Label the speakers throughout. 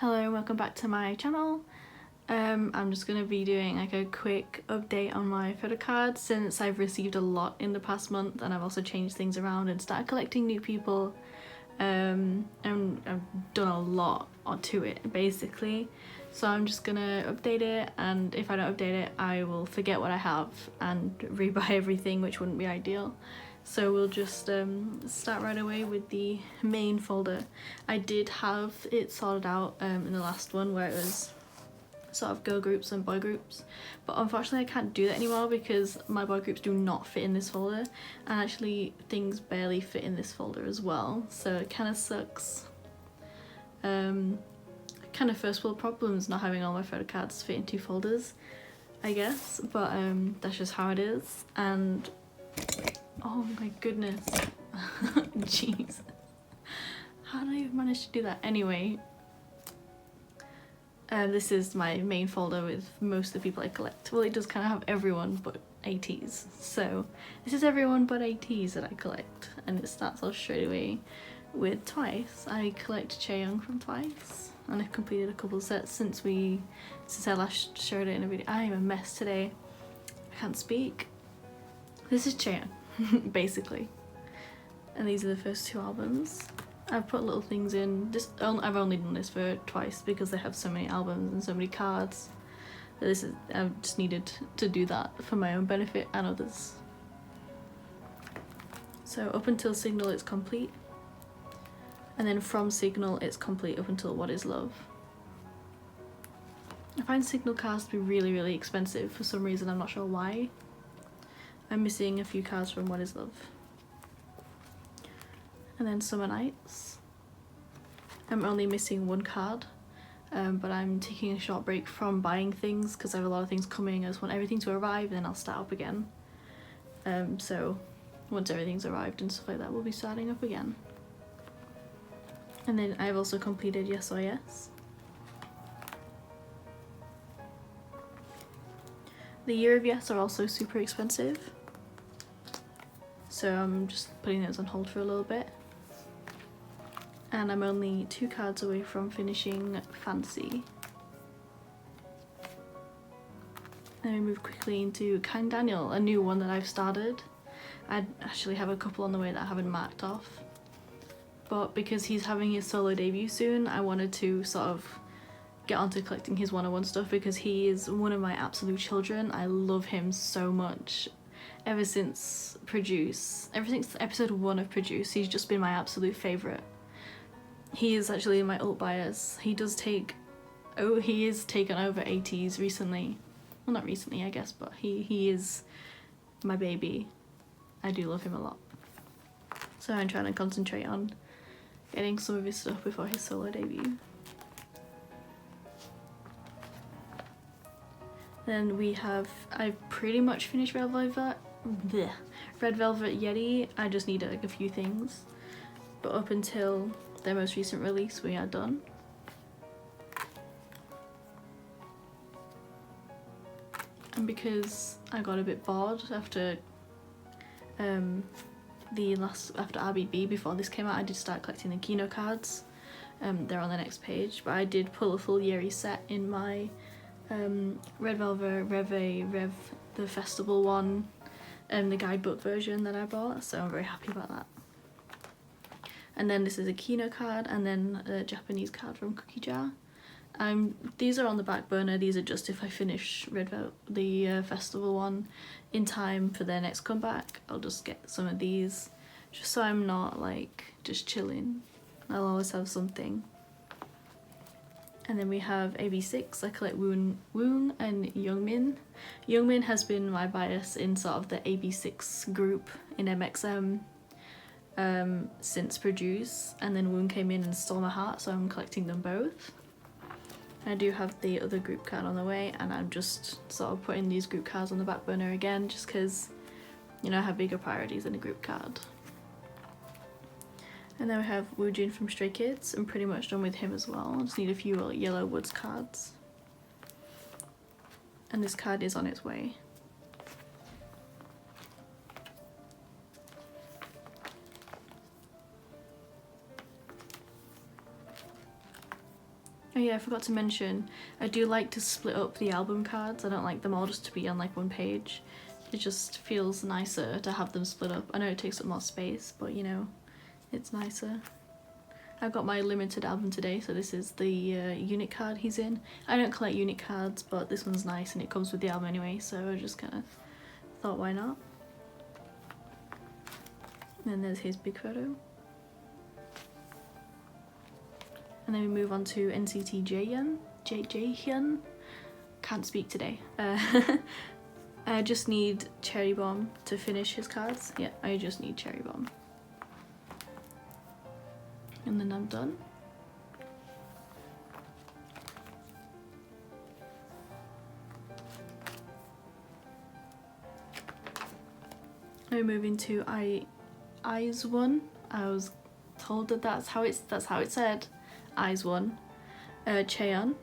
Speaker 1: Hello, welcome back to my channel. I'm just going to be doing like a quick update on my photocard since I've received a lot in the past month, and I've also changed things around and started collecting new people, and I've done a lot to it basically. So I'm just gonna update it, and if I don't update it I will forget what I have and rebuy everything, which wouldn't be ideal. So we'll just start right away with the main folder. I did have it sorted out in the last one where it was sort of girl groups and boy groups, but unfortunately I can't do that anymore because my boy groups do not fit in this folder, and actually things barely fit in this folder as well, so it kind of sucks. Kind of first world problems not having all my photo cards fit in two folders, I guess, but that's just how it is. And oh my goodness, jeez, how did I even manage to do that? Anyway, this is my main folder with most of the people I collect. Well, it does kind of have everyone but ateez, so this is everyone but ateez that I collect, and it starts off straight away with Twice. I collect Chaeyoung from Twice, and I've completed a couple of sets since I last showed it in a video. I am a mess today, I can't speak. This is Chaeyoung basically, and these are the first two albums. I've put little things in. I've only done this for Twice because they have so many albums and so many cards. I've just needed to do that for my own benefit and others. So up until Signal it's complete, and then from Signal it's complete up until What Is Love. I find Signal cards to be really expensive for some reason, I'm not sure why. I'm missing a few cards from What Is Love. And then Summer Nights. I'm only missing one card, but I'm taking a short break from buying things because I have a lot of things coming. I just want everything to arrive and then I'll start up again. So once everything's arrived and stuff like that, we'll be starting up again. And then I've also completed Yes or Yes. The Year of Yes are also super expensive, so I'm just putting those on hold for a little bit. And I'm only 2 cards away from finishing Fancy. Then we move quickly into Kang Daniel, a new one that I've started. I actually have a couple on the way that I haven't marked off, but because he's having his solo debut soon, I wanted to sort of get onto collecting his 101 stuff because he is one of my absolute children. I love him so much. Ever since episode 1 of Produce, he's just been my absolute favourite. He is actually my ult bias. He is taken over ateez recently. Well, not recently I guess, but he is my baby. I do love him a lot. So I'm trying to concentrate on getting some of his stuff before his solo debut. Then I've pretty much finished Red Velvet Yeri. I just need like a few things, but up until their most recent release we are done. And because I got a bit bored after RBB, before this came out, I did start collecting the Kino cards. They're on the next page, but I did pull a full Yeri set in my Red Velvet Rev, the festival one, the guidebook version that I bought, so I'm very happy about that. And then this is a Kino card, and then a Japanese card from Cookie Jar. These are on the back burner. These are just if I finish the festival one in time for their next comeback. I'll just get some of these, just so I'm not like just chilling. I'll always have something. And then we have ab6ix. I collect woong and youngmin. Youngmin has been my bias in sort of the ab6ix group in MXM since Produce, and then woong came in and stole my heart, so I'm collecting them both. I do have the other group card on the way, and I'm just sort of putting these group cards on the back burner again, just because, you know, I have bigger priorities than a group card. And then we have Woojin from Stray Kids. I'm pretty much done with him as well. I just need a few Yellow Woods cards. And this card is on its way. Oh yeah, I forgot to mention, I do like to split up the album cards. I don't like them all just to be on like one page. It just feels nicer to have them split up. I know it takes up more space, but you know, it's nicer. I got my limited album today, so this is the unit card he's in. I don't collect unit cards, but this one's nice and it comes with the album anyway, so I just kind of thought, why not? And then there's his big photo. And then we move on to NCT Jaehyun. Jaehyun? Can't speak today. I just need Cherry Bomb to finish his cards. Yeah, I just need Cherry Bomb. And then I'm done. Now moving to ateez. I was told that that's how it's said. ateez. Chaeyeon.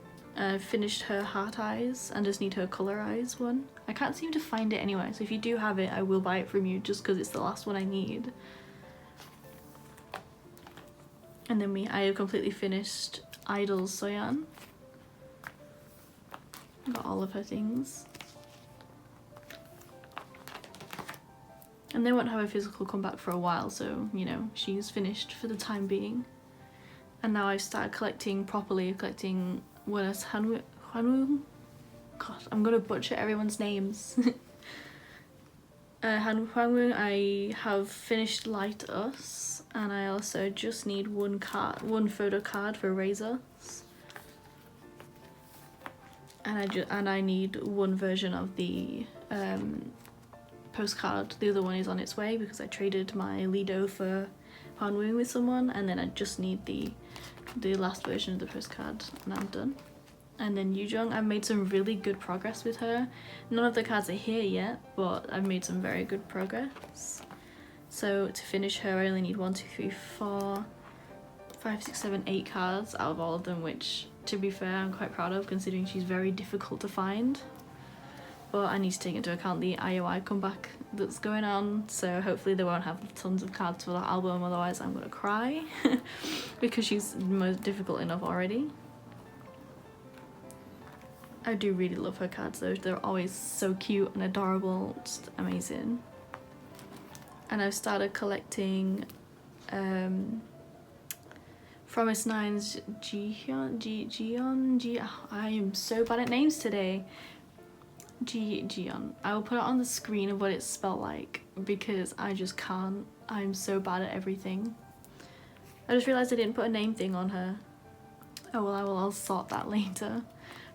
Speaker 1: Finished her heart eyes and just need her colour eyes one. I can't seem to find it anywhere, so if you do have it, I will buy it from you just because it's the last one I need. And then I have completely finished Idol's Soyeon. Got all of her things. And they won't have a physical comeback for a while, so you know, she's finished for the time being. And now I've started collecting properly, collecting oneus hwanwoong. God, I'm gonna butcher everyone's names. Hwanwoong, I have finished Light Us, and I also just need one photo card for Razors. And I need one version of the postcard. The other one is on its way because I traded my Lido for Hwanwoong with someone, and then I just need the last version of the postcard and I'm done. And then Yoojung, I've made some really good progress with her. None of the cards are here yet, but I've made some very good progress. So to finish her, I only need 1, 2, 3, 4, 5, 6, 7, 8 cards out of all of them, which to be fair I'm quite proud of considering she's very difficult to find. But I need to take into account the IOI comeback that's going on, so hopefully they won't have tons of cards for that album, otherwise I'm gonna cry because she's most difficult enough already. I do really love her cards though, they're always so cute and adorable, just amazing. And I've started collecting from S9's jiheon, I am so bad at names today. Jiheon. I will put it on the screen of what it's spelled like because I just can't. I'm so bad at everything. I just realised I didn't put a name thing on her. Oh well, I'll sort that later.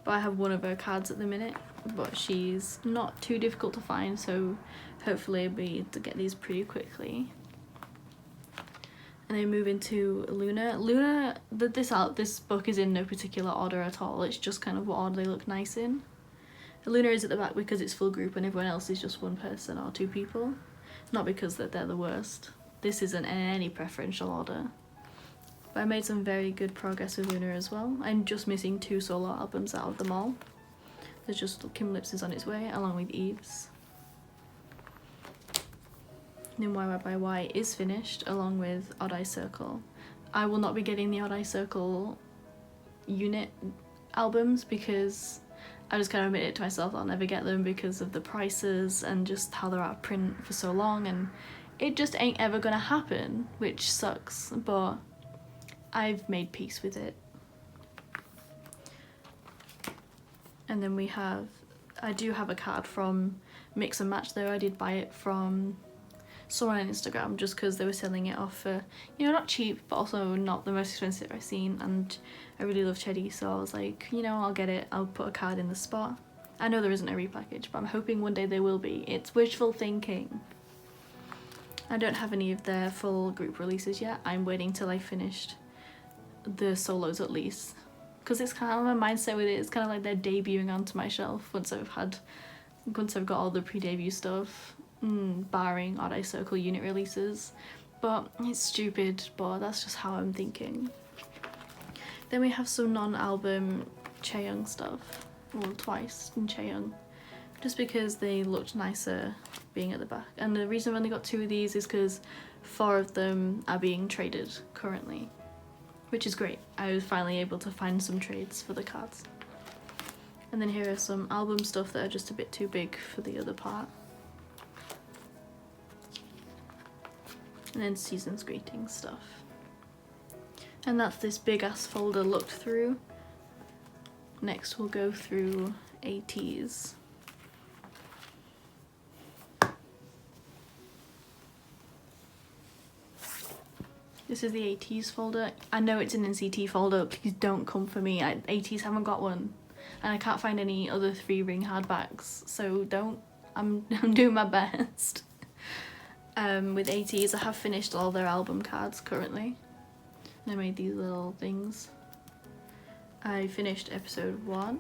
Speaker 1: But I have one of her cards at the minute, but she's not too difficult to find, so hopefully I'll be able to get these pretty quickly. And then move into Luna. Luna, this book is in no particular order at all. It's just kind of what order they look nice in. Luna is at the back because it's full group and everyone else is just one person or 2 people. Not because they're the worst. This isn't in any preferential order. But I made some very good progress with Luna as well. I'm just missing 2 solo albums out of them all. There's just Kim Lips is on its way along with Eve's. Then YY is finished along with Odd Eye Circle. I will not be getting the Odd Eye Circle unit albums because I just kind of admitted it to myself I'll never get them because of the prices and just how they're out of print for so long, and it just ain't ever gonna happen, which sucks, but I've made peace with it. And then I do have a card from Mix and Match though. I did buy it from someone on Instagram just because they were selling it off for, you know, not cheap but also not the most expensive I've seen, and I really love Teddy, so I was like, you know, I'll get it, I'll put a card in the spot. I know there isn't a repackage, but I'm hoping one day there will be. It's wishful thinking. I don't have any of their full group releases yet. I'm waiting till I finished the solos at least, because it's kind of my mindset with it. It's kind of like they're debuting onto my shelf once I've got all the pre-debut stuff, barring Odd Eye Circle unit releases. But it's stupid, but that's just how I'm thinking. Then we have some non-album Chaeyoung stuff, well, twice in Chaeyoung, just because they looked nicer being at the back. And the reason I've only got 2 of these is because 4 of them are being traded currently, which is great. I was finally able to find some trades for the cards. And then here are some album stuff that are just a bit too big for the other part. And then season's greetings stuff. And that's this big ass folder looked through. Next we'll go through ateez. This is the ateez folder. I know it's an NCT folder, please don't come for me. ateez haven't got one. And I can't find any other 3-ring hardbacks, so don't. I'm doing my best. With ateez, I have finished all their album cards currently. And I made these little things. I finished episode 1,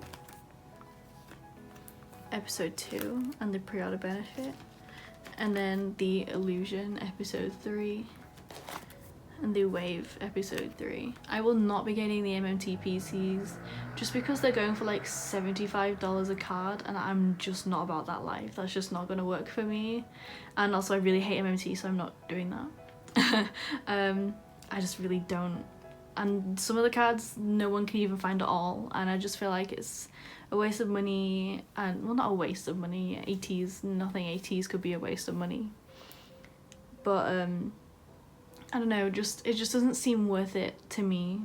Speaker 1: episode 2, and the pre-order benefit, and then the illusion episode 3, and the wave episode 3. I will not be getting the MMT PCs just because they're going for like $75 a card, and I'm just not about that life. That's just not gonna work for me. And also I really hate MMT, so I'm not doing that. I just really don't. And some of the cards no one can even find at all, and I just feel like it's a waste of money. And well, not a waste of money, ateez, nothing ateez could be a waste of money, but I don't know, it just doesn't seem worth it to me.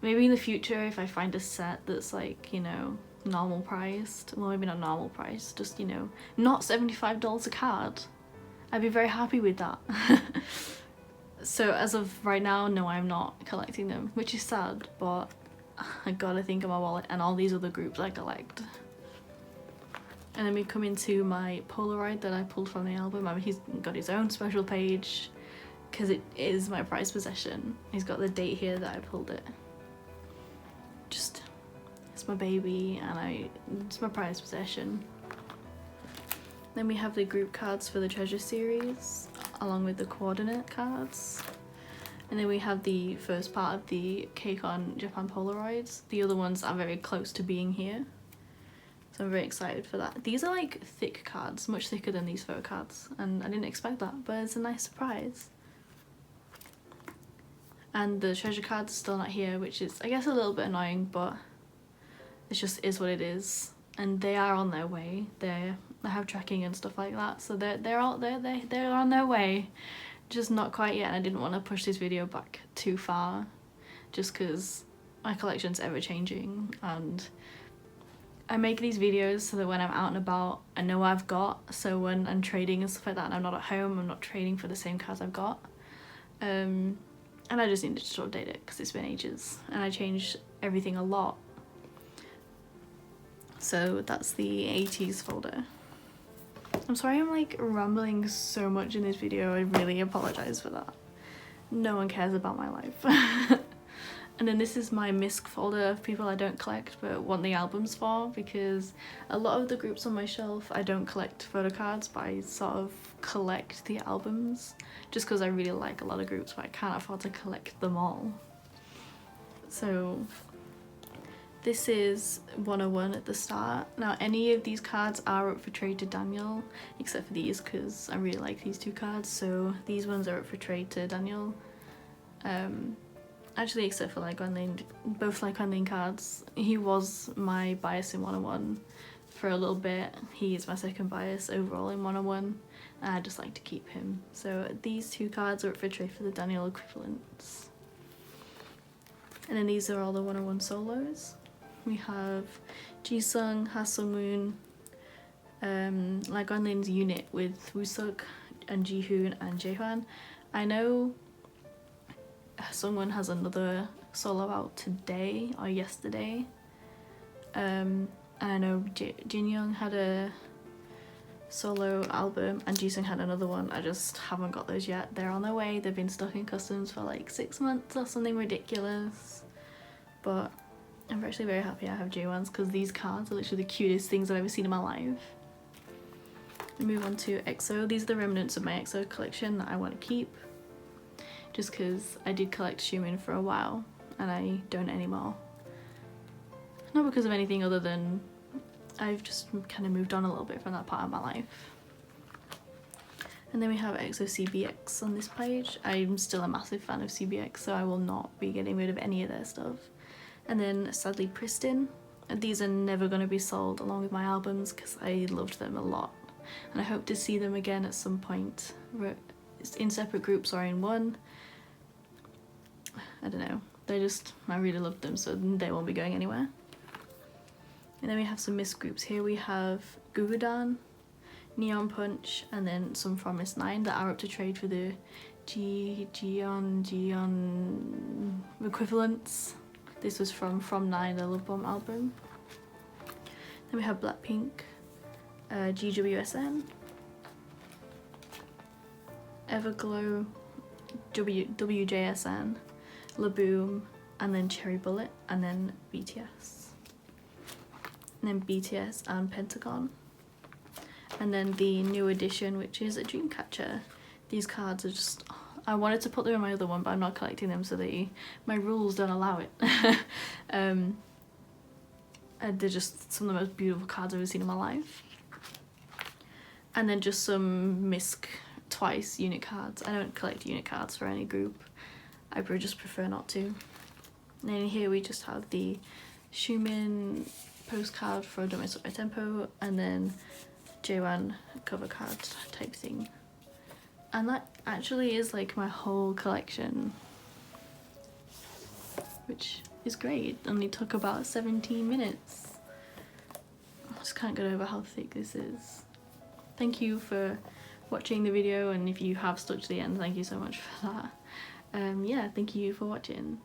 Speaker 1: Maybe in the future if I find a set that's like, you know, normal priced, well maybe not normal priced, just, you know, not $75 a card, I'd be very happy with that. So as of right now, no, I'm not collecting them, which is sad, but I gotta think of my wallet and all these other groups I collect. And then we come into my Polaroid that I pulled from the album. I mean, he's got his own special page because it is my prized possession. He's got the date here that I pulled it. Just, it's my baby and it's my prized possession. Then we have the group cards for the treasure series, along with the coordinate cards. And then we have the first part of the chaeyeon Japan Polaroids. The other ones are very close to being here, so I'm very excited for that. These are like thick cards, much thicker than these photo cards, and I didn't expect that, but it's a nice surprise. And the treasure cards are still not here, which is I guess a little bit annoying, but it just is what it is. And they are on their way. They have tracking and stuff like that, so they're on their way, just not quite yet. And I didn't want to push this video back too far, just because my collection's ever changing, and I make these videos so that when I'm out and about, I know what I've got. So when I'm trading and stuff like that, and I'm not at home, I'm not trading for the same cards I've got. And I just needed to update it because it's been ages, and I changed everything a lot. So that's the ateez folder. I'm sorry I'm like rambling so much in this video, I really apologize for that. No one cares about my life. And then this is my misc folder of people I don't collect but want the albums for, because a lot of the groups on my shelf I don't collect photo cards, but I sort of collect the albums just because I really like a lot of groups but I can't afford to collect them all. So this is 101 at the start. Now any of these cards are up for trade to Daniel, except for these because I really like these two cards, so these ones are up for trade to Daniel. Actually except for like both like Wanlin cards. He was my bias in 101 for a little bit. He is my second bias overall in 101 and I just like to keep him. So these two cards are up for trade for the Daniel equivalents. And then these are all the 101 solos. We have Jisung, Ha-Sung-moon, like Wanlin's unit with Woo-suk and Jihoon and Jaehyun. I know someone has another solo out today or yesterday, and I know Jinyoung had a solo album and Jisung had another one. I just haven't got those yet. They're on their way. They've been stuck in customs for like 6 months or something ridiculous, but I'm actually very happy I have J1s because these cards are literally the cutest things I've ever seen in my life. We move on to EXO. These are the remnants of my EXO collection that I want to keep, just because I did collect Youngmin for a while and I don't anymore. Not because of anything other than I've just kind of moved on a little bit from that part of my life. And then we have EXO CBX on this page. I'm still a massive fan of CBX, so I will not be getting rid of any of their stuff. And then sadly Pristin. These are never going to be sold along with my albums because I loved them a lot. And I hope to see them again at some point, in separate groups or in one. I don't know. I really loved them, so they won't be going anywhere. And then we have some missed groups here. We have Gugudan, Neon Punch, and then some from Miss 9 that are up to trade for the jiheon equivalents. This was from 9, the Love Bomb album. Then we have Blackpink, GWSN, Everglow, WJSN, Laboom, and then Cherry Bullet, and then BTS. And then BTS and Pentagon. And then the new edition, which is a Dreamcatcher. These cards are just... I wanted to put them in my other one, but I'm not collecting them, so my rules don't allow it. And they're just some of the most beautiful cards I've ever seen in my life. And then just some MISC twice unit cards. I don't collect unit cards for any group. I just prefer not to. And then here we just have the Youngmin postcard for Don't Mess Up My Tempo, and then jaehyun cover card type thing. And that actually is like my whole collection, which is great. It only took about 17 minutes. I just can't get over how thick this is. Thank you for watching the video, and if you have stuck to the end, thank you so much for that. Yeah, thank you for watching.